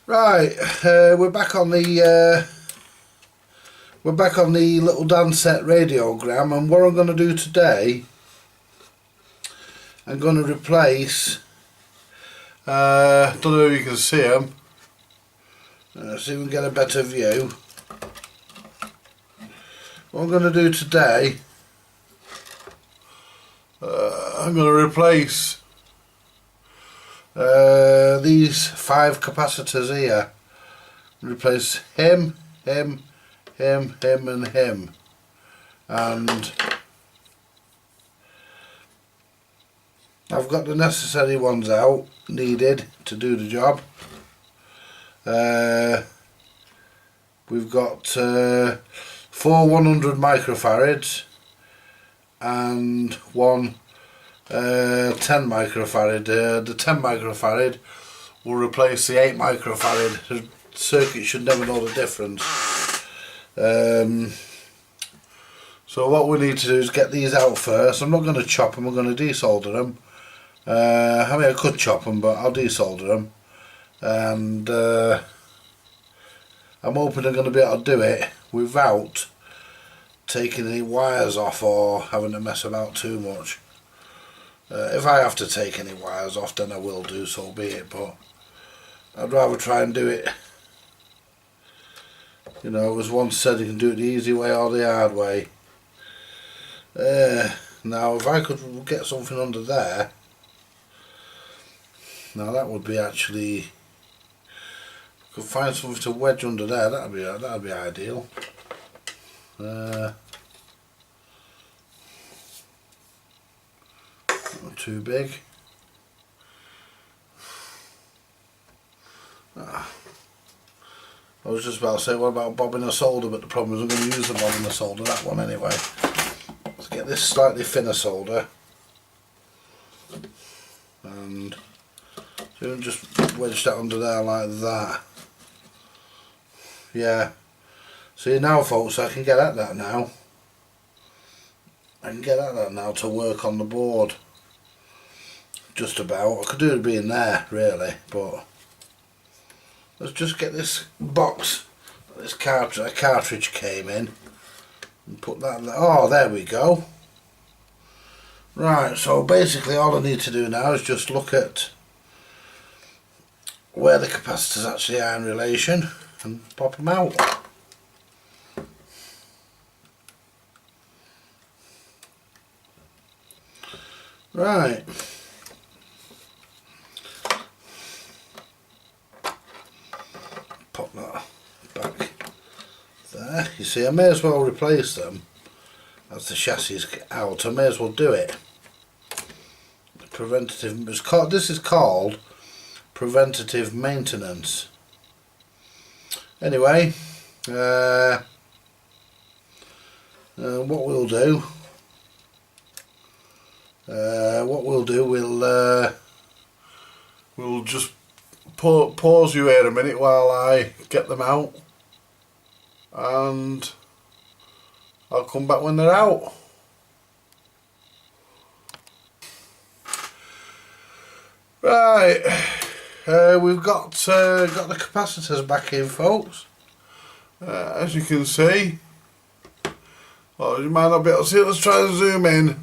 Right, we're back on the little Dansette radiogram, and what I'm going to do today, I'm going to replace. Don't know if you can see them. See if we can get a better view. What I'm going to do today, I'm going to replace these 5 capacitors here. Replace him, and him, and I've got the necessary ones out needed to do the job. We've got 4 100 microfarads and one 10 microfarad. The 10 microfarad will replace the 8 microfarad. The circuit should never know the difference. So what we need to do is get these out first. I'm not going to chop them, I'm going to desolder them. I mean, I could chop them, but I'll desolder them. And I'm hoping I'm going to be able to do it without taking any wires off or having to mess about too much. If I have to take any wires off, then I will do, so be it, but I'd rather try and do it, you know, as one said, you can do it the easy way or the hard way. Now if I could get something under there, now that would be actually, could find something to wedge under there, that'd be ideal. Not too big. I was just about to say, what about bobbing a solder, but the problem is I'm going to use the bobbing a solder, that one anyway. Let's get this slightly thinner solder, and so just wedge that under there like that. Yeah. See now folks, I can get at that now. I can get at that now to work on the board. Just about. I could do it being there really, but let's just get this box, this cartridge came in, and put that there. Oh, there we go. Right, so basically all I need to do now is just look at where the capacitors actually are in relation and pop them out. Right. Pop that back there. You see, I may as well replace them as the chassis is out. I may as well do it. Preventative. This is called preventative maintenance. Anyway, what we'll do. We'll just pause you here a minute while I get them out, and I'll come back when they're out. Right, we've got the capacitors back in, folks. As you can see, well, you might not be able to see it. Let's try and zoom in.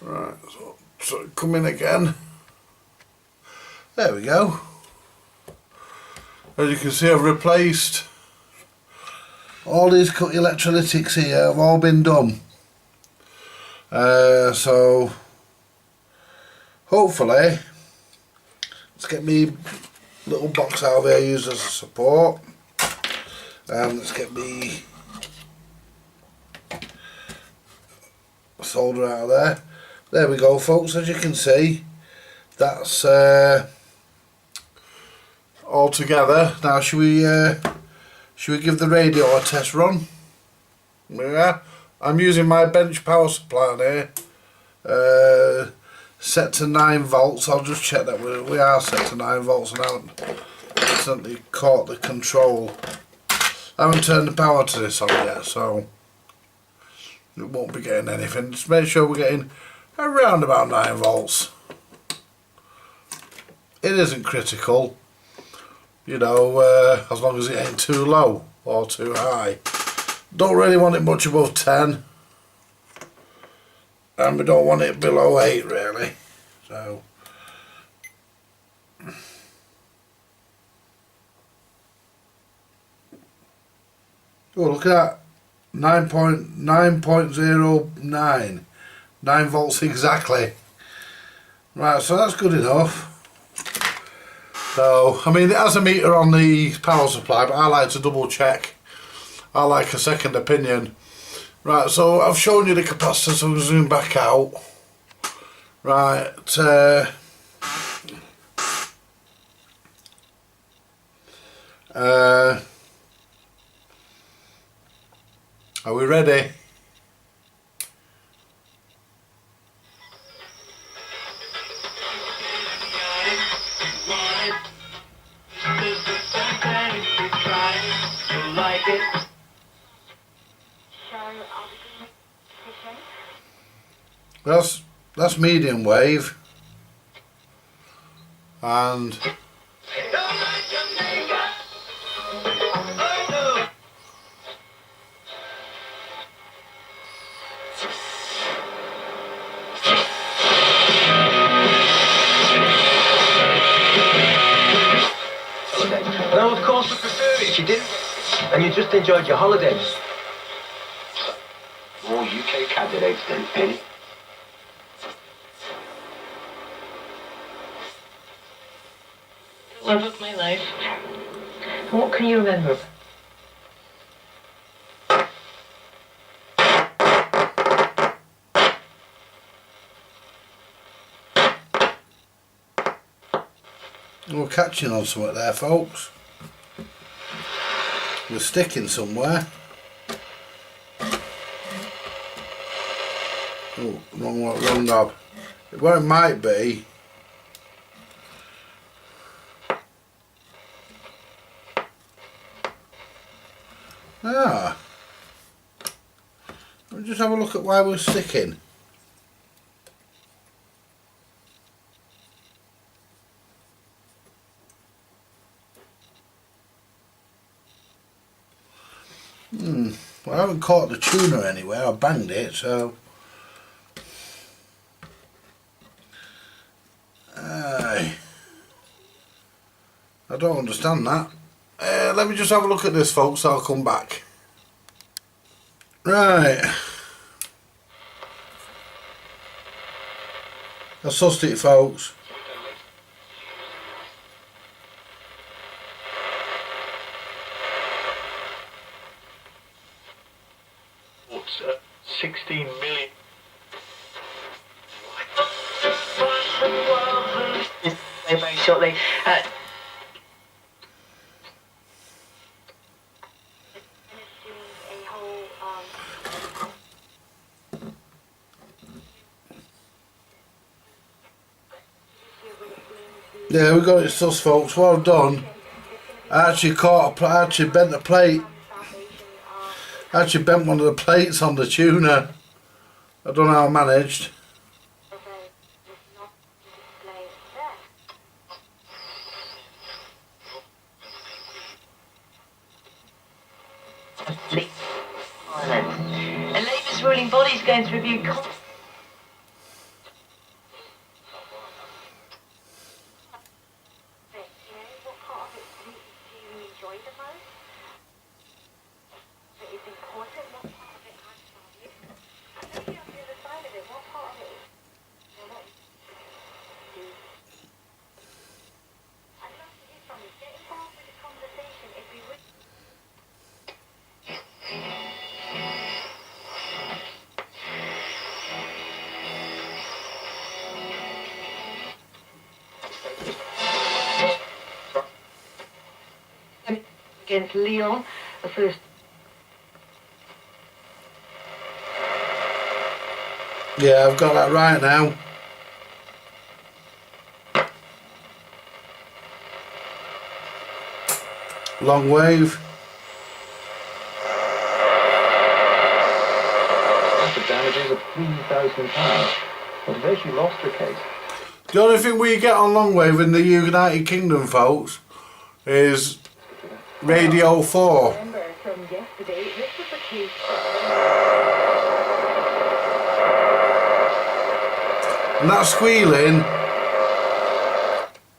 Right, so come in again. There we go. As you can see, I've replaced all these cut electrolytics here, have all been done. So hopefully, let's get me little box out of here used as a support, and let's get me solder out of there. There we go, folks. As you can see, that's all together. Now should we give the radio a test run? Yeah, I'm using my bench power supply on here, set to 9 volts. I'll just check that we are set to 9 volts, and I haven't accidentally caught the control. I haven't turned the power to this on yet, so it won't be getting anything. Just make sure we're getting around about 9 volts. It isn't critical, you know, as long as it ain't too low or too high. Don't really want it much above 10, and we don't want it below 8 really. So oh, look at that, 9.09, 9 volts exactly. Right, so that's good enough. So, I mean, it has a meter on the power supply, but I like to double check. I like a second opinion. Right, so I've shown you the capacitor, so we'll zoom back out. Right, are we ready? That's medium wave, and no, of course we prefer it if you didn't, and you just enjoyed your holidays. More UK candidates than any. Love of my life. What can you remember? we're catching on something there, folks. We're sticking somewhere. Oh, wrong knob. Where it might be. Ah. Let me just have a look at why we're sticking. Well, I haven't caught the tuner anywhere. I banged it, so. Aye. I don't understand that. Let me just have a look at this, folks. I'll come back. Right. I sussed it, folks. What's 16 million? Very shortly. Yeah, we got it sus, folks. Well done. I actually bent the plate. I actually bent one of the plates on the tuner. I don't know how I managed. A Labour's ruling body is going to review. Against Lyon, the first. Yeah, I've got that right now. Long wave. The damages of £3,000. Well, they actually lost the case. The only thing we get on long wave in the United Kingdom, folks, is Radio 4. Remember from yesterday, this was the case. And that squealing,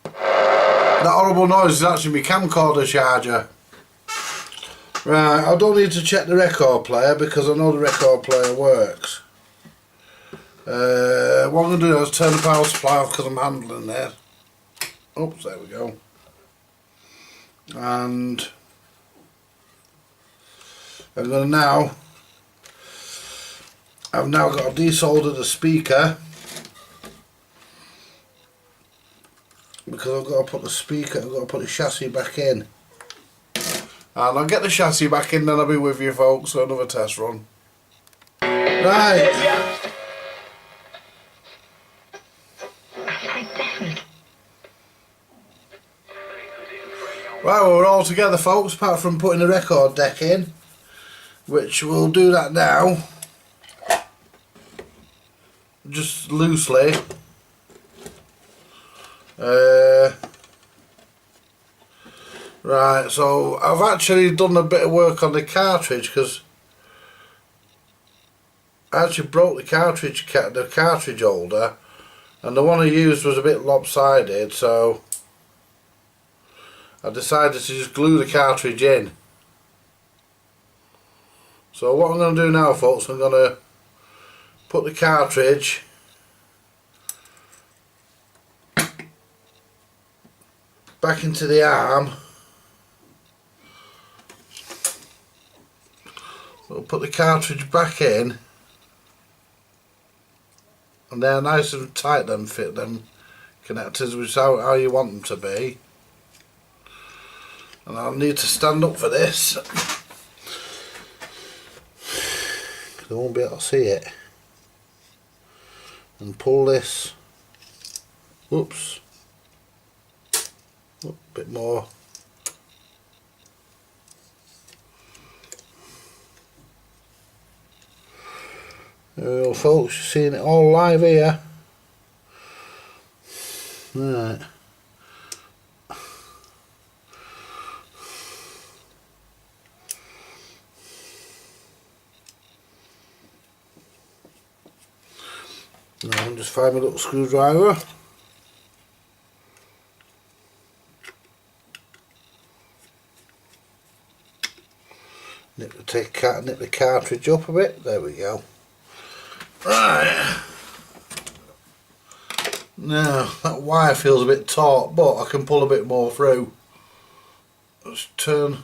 that horrible noise is actually my camcorder charger. Right, I don't need to check the record player because I know the record player works. What I'm going to do is turn the power supply off because I'm handling it. Oops, there we go. And I'm going to now, I've now got to desolder the speaker because I've got to put the speaker, I've got to put the chassis back in. And I'll get the chassis back in, then I'll be with you folks for another test run. Right. Right, well, we're all together folks, apart from putting the record deck in, which we'll do that now, just loosely. Right, so I've actually done a bit of work on the cartridge because I actually broke the cartridge holder, and the one I used was a bit lopsided, so I decided to just glue the cartridge in. So what I'm going to do now folks, I'm going to put the cartridge back into the arm. We'll put the cartridge back in, and they're nice and tight, them fit them connectors, which is how you want them to be. And I'll need to stand up for this because I won't be able to see it, and pull this, whoops, a bit more. Well folks, you're seeing it all live here. Right. Now I'll just find my little screwdriver. Nip the cartridge up a bit. There we go. Right. Now that wire feels a bit taut, but I can pull a bit more through. Let's turn.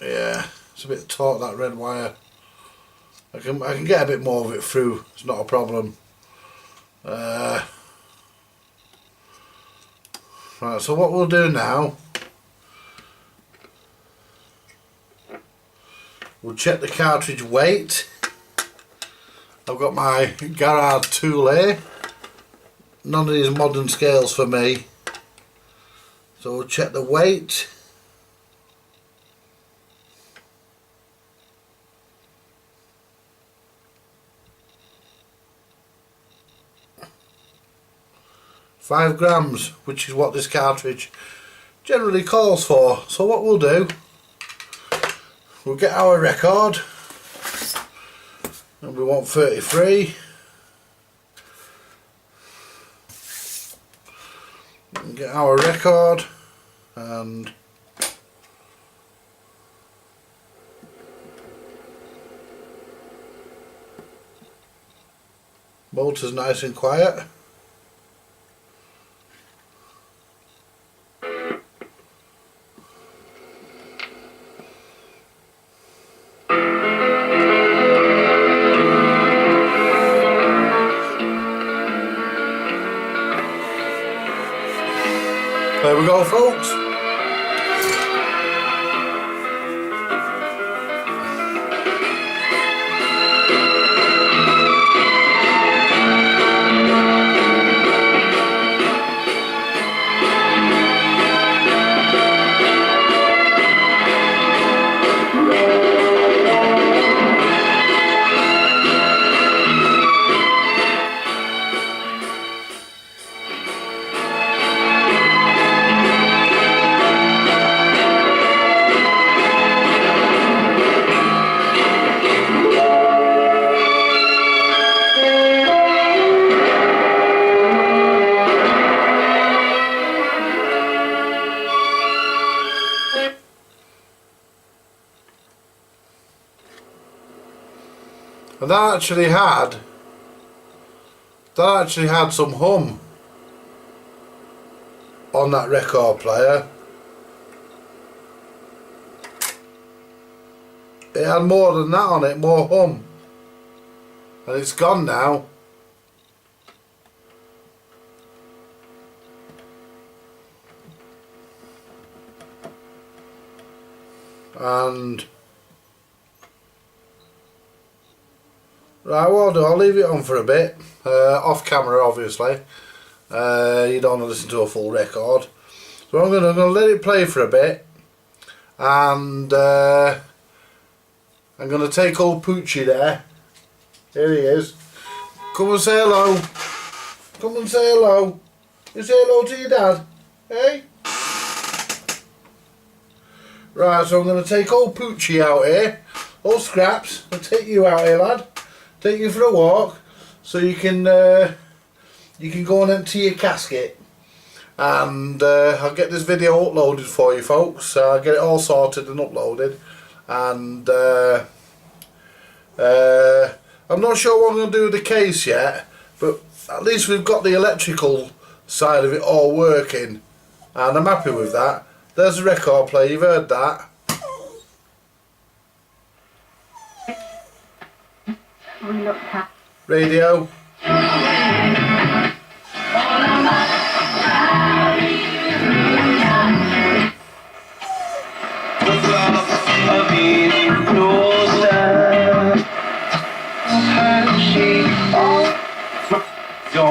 Yeah, it's a bit taut, that red wire. I can get a bit more of it through. It's not a problem. Right. So what we'll do now, we'll check the cartridge weight. I've got my Garrard tool here. None of these modern scales for me. So we'll check the weight. £5 grams, which is what this cartridge generally calls for. So what we'll do, we'll get our record. And we want 33. And get our record, and motor's nice and quiet. There we go folks. And that actually had some hum on that record player. It had more than that on it, more hum. And it's gone now. And right, well, I'll leave it on for a bit, off camera obviously. You don't want to listen to a full record, so I'm gonna let it play for a bit, and I'm gonna take old Poochie there. Here he is. Come and say hello. Come and say hello. You say hello to your dad, hey? Right, so I'm going to take old Poochie out here, old Scraps, I'll take you out here, lad, take you for a walk, so you can go and empty your casket, and I'll get this video uploaded for you folks. I'll get it all sorted and uploaded, and I'm not sure what I'm going to do with the case yet, but at least we've got the electrical side of it all working, and I'm happy with that. There's the record player, you've heard that. Radio.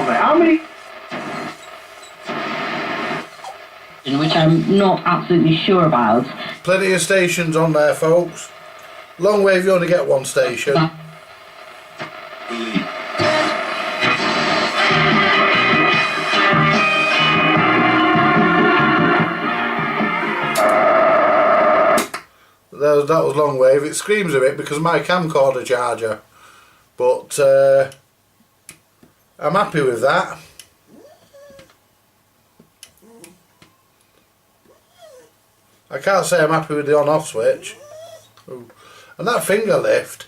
How many? Which I'm not absolutely sure about. Plenty of stations on there, folks. Long wave, you only get one station. That was long wave. It screams a bit because of my camcorder charger, but I'm happy with that. I can't say I'm happy with the on-off switch. Ooh. And that finger lift,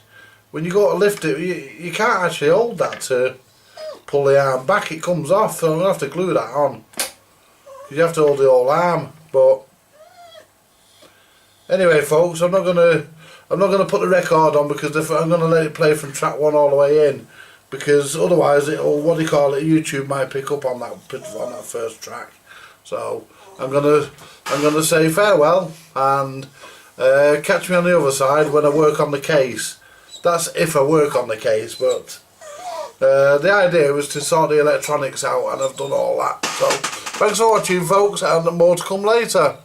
when you go to lift it, you can't actually hold that to pull the arm back. It comes off, so I'm going to have to glue that on. You have to hold the whole arm. But anyway, folks, I'm not going to put the record on, because I'm going to let it play from track 1 all the way in, because otherwise it'll, what do you call it, YouTube might pick up on that first track. So I'm gonna say farewell, and catch me on the other side when I work on the case. That's if I work on the case, but the idea was to sort the electronics out, and I've done all that. So thanks for watching, folks, and more to come later.